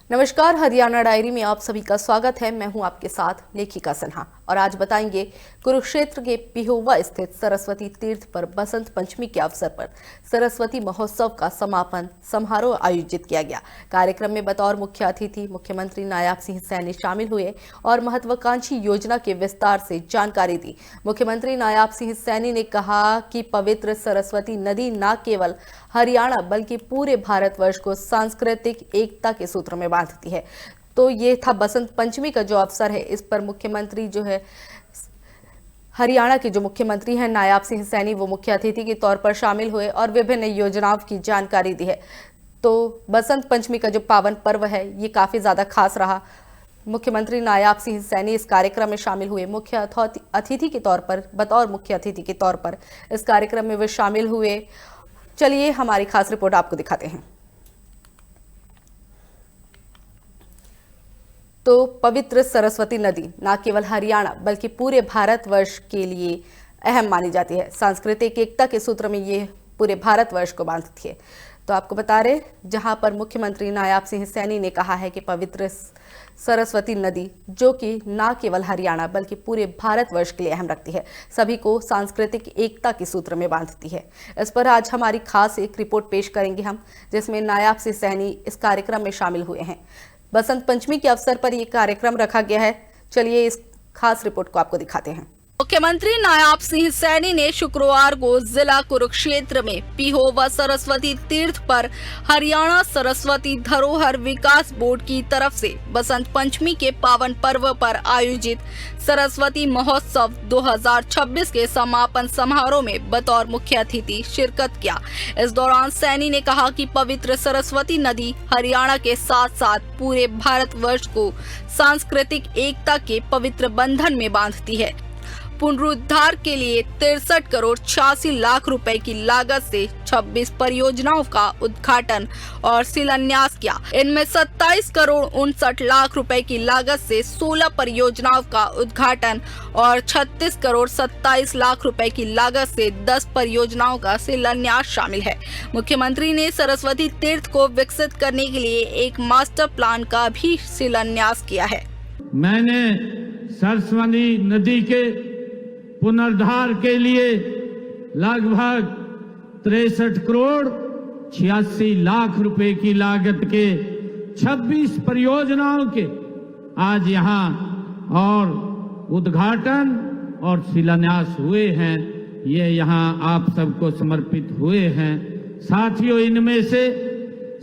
नमस्कार, हरियाणा डायरी में आप सभी का स्वागत है। मैं हूं आपके साथ लेखिका सिन्हा और आज बताएंगे कुरुक्षेत्र के पिहोवा स्थित सरस्वती तीर्थ पर बसंत पंचमी के अवसर पर सरस्वती महोत्सव का समापन समारोह आयोजित किया गया। कार्यक्रम में बतौर मुख्य अतिथि मुख्यमंत्री नायाब सिंह सैनी शामिल हुए और महत्वाकांक्षी योजना के विस्तार से जानकारी दी। मुख्यमंत्री नायाब सिंह सैनी ने कहा कि पवित्र सरस्वती नदी न केवल हरियाणा बल्कि पूरे भारतवर्ष को सांस्कृतिक एकता के सूत्र में बांधती है। तो ये था बसंत पंचमी का जो अवसर है, इस पर मुख्यमंत्री जो है हरियाणा के जो मुख्यमंत्री हैं नायाब सिंह सैनी, वो मुख्य अतिथि के तौर पर शामिल हुए और विभिन्न योजनाओं की जानकारी दी है। तो बसंत पंचमी का जो पावन पर्व है ये काफी ज्यादा खास रहा। मुख्यमंत्री नायाब सिंह सैनी इस कार्यक्रम में शामिल हुए मुख्य अतिथि के तौर पर, बतौर मुख्य अतिथि के तौर पर इस कार्यक्रम में वे शामिल हुए। चलिए हमारी खास रिपोर्ट आपको दिखाते हैं। तो पवित्र सरस्वती नदी न केवल हरियाणा बल्कि पूरे भारतवर्ष के लिए अहम मानी जाती है। सांस्कृतिक एकता के सूत्र में ये पूरे भारतवर्ष को बांधती है। तो आपको बता रहे, जहां पर मुख्यमंत्री नायाब सिंह सैनी ने कहा है कि पवित्र सरस्वती नदी जो कि न केवल हरियाणा बल्कि पूरे भारतवर्ष के लिए अहम रखती है, सभी को सांस्कृतिक एकता के सूत्र में बांधती है। इस पर आज हमारी खास एक रिपोर्ट पेश करेंगे हम, जिसमें नायाब सिंह सैनी इस कार्यक्रम में शामिल हुए हैं। बसंत पंचमी के अवसर पर यह कार्यक्रम रखा गया है। चलिए इस खास रिपोर्ट को आपको दिखाते हैं। मुख्यमंत्री नायाब सिंह सैनी ने शुक्रवार को जिला कुरुक्षेत्र में पिहोवा सरस्वती तीर्थ पर हरियाणा सरस्वती धरोहर विकास बोर्ड की तरफ से बसंत पंचमी के पावन पर्व पर आयोजित सरस्वती महोत्सव 2026 के समापन समारोह में बतौर मुख्य अतिथि शिरकत किया। इस दौरान सैनी ने कहा कि पवित्र सरस्वती नदी हरियाणा के साथ साथ पूरे भारतवर्ष को सांस्कृतिक एकता के पवित्र बंधन में बांधती है। पुनरुद्धार के लिए 63 करोड़ 86 लाख रुपए की लागत से 26 परियोजनाओं का उद्घाटन और शिलान्यास किया। इनमें 27 करोड़ 59 लाख रुपए की लागत से 16 परियोजनाओं का उद्घाटन और 36 करोड़ 27 लाख रुपए की लागत से 10 परियोजनाओं का शिलान्यास शामिल है। मुख्यमंत्री ने सरस्वती तीर्थ को विकसित करने के लिए एक मास्टर प्लान का भी शिलान्यास किया है। मैंने सरस्वती नदी के पुनरुद्धार के लिए लगभग 63 करोड़ 86 लाख रुपए की लागत के 26 परियोजनाओं के आज यहाँ और उद्घाटन और शिलान्यास हुए हैं। ये यहाँ आप सबको समर्पित हुए हैं। साथियों, इनमें से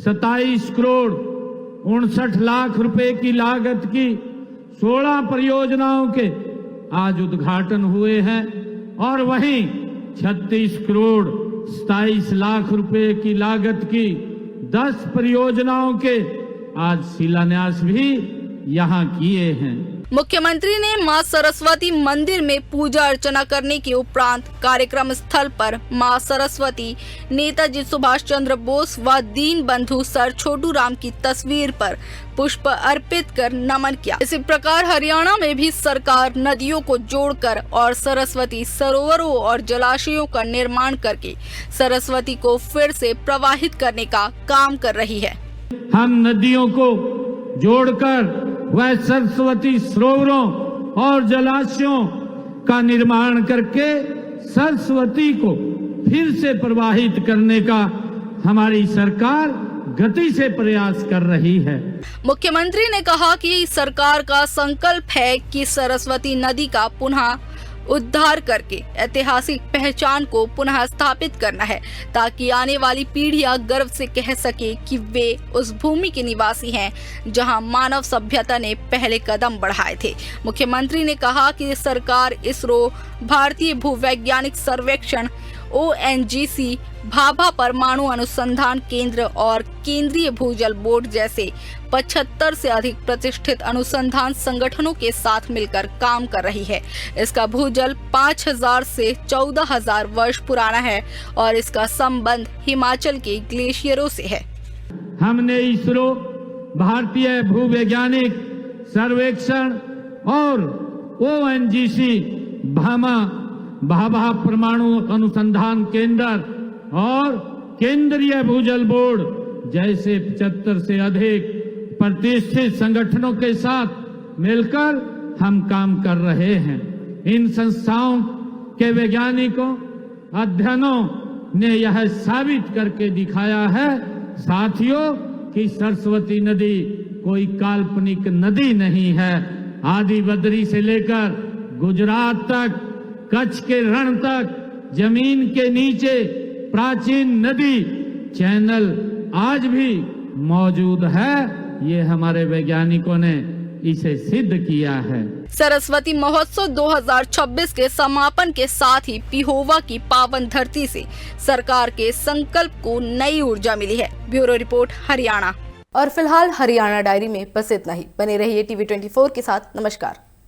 27 करोड़ 59 लाख रुपए की लागत की 16 परियोजनाओं के आज उद्घाटन हुए हैं और वहीं 36 करोड़ 27 लाख रुपए की लागत की 10 परियोजनाओं के आज शिलान्यास भी यहाँ किए हैं। मुख्यमंत्री ने मां सरस्वती मंदिर में पूजा अर्चना करने के उपरांत कार्यक्रम स्थल पर मां सरस्वती, नेताजी सुभाष चंद्र बोस व दीन बंधु सर छोटू राम की तस्वीर पर पुष्प अर्पित कर नमन किया। इसी प्रकार हरियाणा में भी सरकार नदियों को जोड़कर और सरस्वती सरोवरों और जलाशयों का निर्माण करके सरस्वती को फिर से प्रवाहित करने का काम कर रही है। हम नदियों को जोड़कर वह सरस्वती सरोवरों और जलाशयों का निर्माण करके सरस्वती को फिर से प्रवाहित करने का हमारी सरकार गति से प्रयास कर रही है। मुख्यमंत्री ने कहा कि सरकार का संकल्प है कि सरस्वती नदी का पुनः उद्धार करके ऐतिहासिक पहचान को पुनः स्थापित करना है, ताकि आने वाली पीढ़ियां गर्व से कह सके कि वे उस भूमि के निवासी हैं जहां मानव सभ्यता ने पहले कदम बढ़ाए थे। मुख्यमंत्री ने कहा कि सरकार इसरो, भारतीय भूवैज्ञानिक सर्वेक्षण ONGC, भाभा परमाणु अनुसंधान केंद्र और केंद्रीय भूजल बोर्ड जैसे 75 से अधिक प्रतिष्ठित अनुसंधान संगठनों के साथ मिलकर काम कर रही है। इसका भूजल 5000 से 14000 वर्ष पुराना है और इसका संबंध हिमाचल के ग्लेशियरों से है। हमने इसरो, भारतीय भूवैज्ञानिक सर्वेक्षण और ONGC, भाभा परमाणु अनुसंधान केंद्र और केंद्रीय भूजल बोर्ड जैसे 75 से अधिक प्रतिष्ठित संगठनों के साथ मिलकर हम काम कर रहे हैं। इन संस्थाओं के वैज्ञानिकों, अध्ययनों ने यह साबित करके दिखाया है साथियों कि सरस्वती नदी कोई काल्पनिक नदी नहीं है। आदि बद्री से लेकर गुजरात तक, कच्छ के रण तक, जमीन के नीचे प्राचीन नदी चैनल आज भी मौजूद है। ये हमारे वैज्ञानिकों ने इसे सिद्ध किया है। सरस्वती महोत्सव 2026 के समापन के साथ ही पिहोवा की पावन धरती से सरकार के संकल्प को नई ऊर्जा मिली है। Bureau report, Haryana. और फिलहाल हरियाणा डायरी में बस इतना ही। बने रहिए TV 24 के साथ। नमस्कार।